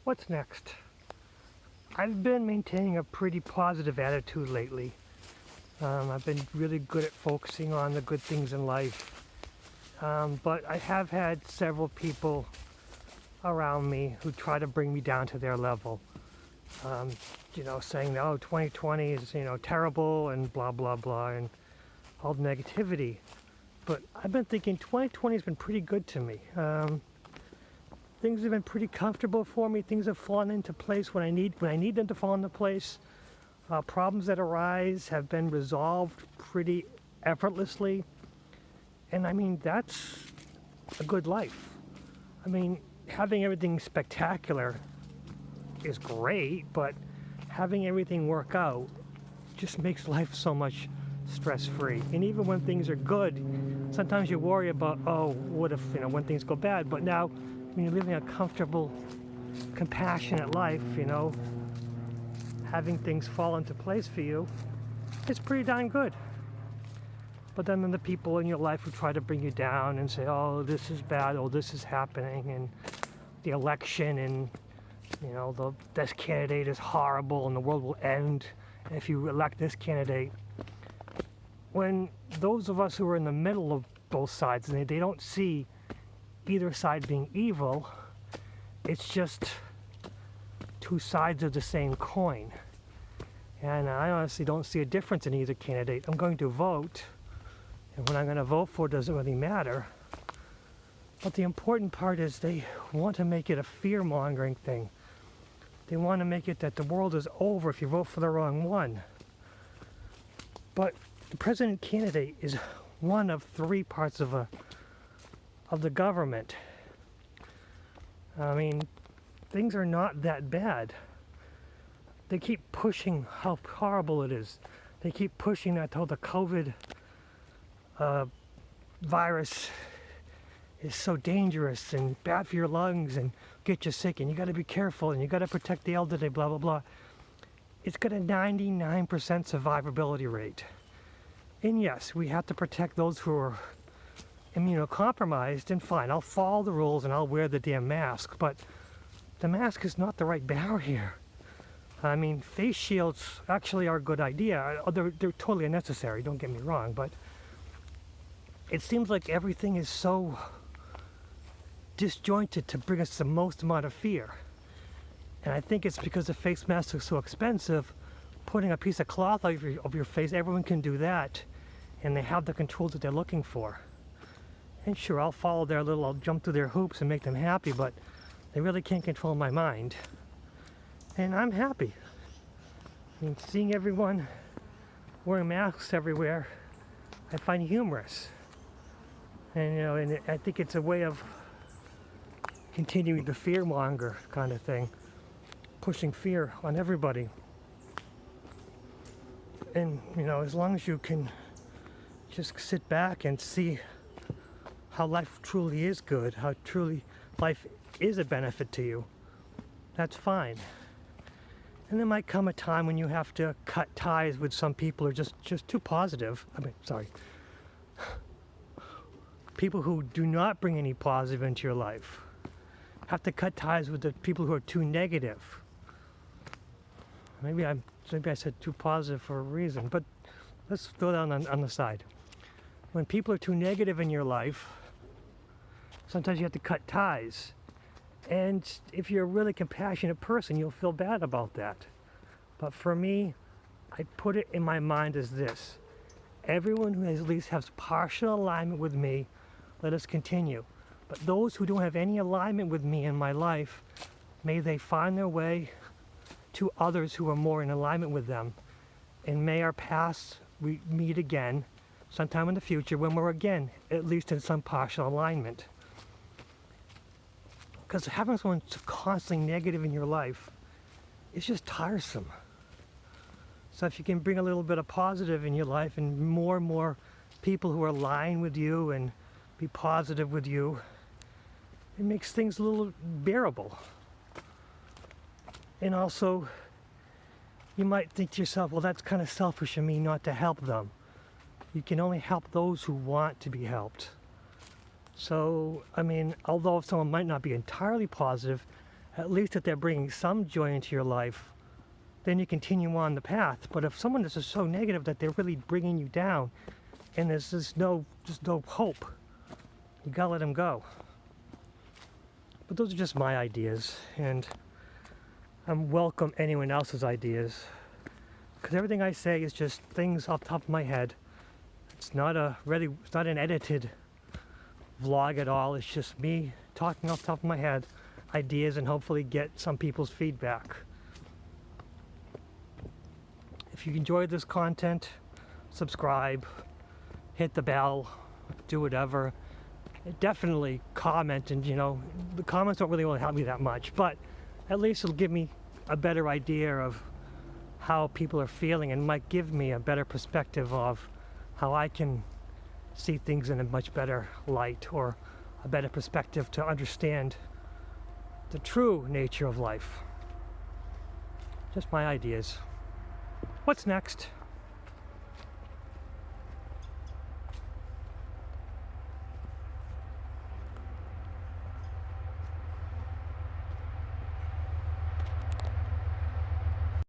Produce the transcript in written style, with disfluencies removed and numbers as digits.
What's next? I've been maintaining a pretty positive attitude lately. I've been really good at focusing on the good things in life. But I have had several people around me who try to bring me down to their level. Saying, oh, 2020 is, terrible and blah, blah, blah, and all the negativity. But I've been thinking 2020 has been pretty good to me. Things have been pretty comfortable for me. Things have fallen into place when I need them to fall into place. Problems that arise have been resolved pretty effortlessly. And I mean, that's a good life. I mean, having everything spectacular is great, but having everything work out just makes life so much stress-free. And even when things are good, sometimes you worry about, oh, what if, when things go bad? But now, when you're living a comfortable, compassionate life, having things fall into place for you, it's pretty darn good. But then the people in your life who try to bring you down and say, oh, this is bad, oh, this is happening, and the election, and this candidate is horrible and the world will end if you elect this candidate. When those of us who are in the middle of both sides, and they don't see either side being evil, it's just two sides of the same coin. And I honestly don't see a difference in either candidate. I'm going to vote, and what I'm going to vote for doesn't really matter. But the important part is they want to make it a fear-mongering thing. They want to make it that the world is over if you vote for the wrong one. But the president candidate is one of three parts of the government. I mean, things are not that bad. They keep pushing how horrible it is. They keep pushing that the COVID virus is so dangerous and bad for your lungs and get you sick, and you got to be careful, and you got to protect the elderly, blah, blah, blah. It's got a 99% survivability rate. And yes, we have to protect those who are immunocompromised, and fine, I'll follow the rules and I'll wear the damn mask, but the mask is not the right barrier. I mean, face shields actually are a good idea. They're totally unnecessary, don't get me wrong, but it seems like everything is so disjointed to bring us the most amount of fear. And I think it's because the face masks are so expensive. Putting a piece of cloth over your face, everyone can do that, and they have the controls that they're looking for. And sure, I'll jump through their hoops and make them happy, but they really can't control my mind. And I'm happy. I mean, seeing everyone wearing masks everywhere, I find humorous. And I think it's a way of continuing the fear-monger kind of thing, pushing fear on everybody. And as long as you can just sit back and see how life truly is good, how truly life is a benefit to you, that's fine. And there might come a time when you have to cut ties with some people who are just too positive. People who do not bring any positive into your life. Have to cut ties with the people who are too negative. Maybe I said too positive for a reason, but let's throw that on the side. When people are too negative in your life, sometimes you have to cut ties. And if you're a really compassionate person, you'll feel bad about that. But for me, I put it in my mind as this: everyone who at least has partial alignment with me, let us continue. But those who don't have any alignment with me in my life, may they find their way to others who are more in alignment with them. And may our paths meet again sometime in the future when we're again at least in some partial alignment. Because having someone constantly negative in your life is just tiresome. So if you can bring a little bit of positive in your life and more people who are aligned with you and be positive with you, it makes things a little bearable. And also, you might think to yourself, well, that's kind of selfish of me not to help them. You can only help those who want to be helped. So, I mean, although someone might not be entirely positive, at least if they're bringing some joy into your life, then you continue on the path. But if someone is just so negative that they're really bringing you down and there's just no hope, you gotta let them go. But those are just my ideas, and I welcome anyone else's ideas, because everything I say is just things off the top of my head. It's not an edited vlog at all. It's just me talking off the top of my head, ideas, and hopefully get some people's feedback. If you enjoyed this content, subscribe, hit the bell, do whatever. Definitely comment, and the comments don't really help me that much, but at least it'll give me a better idea of how people are feeling and might give me a better perspective of how I can see things in a much better light, or a better perspective to understand the true nature of life. Just my ideas. What's next?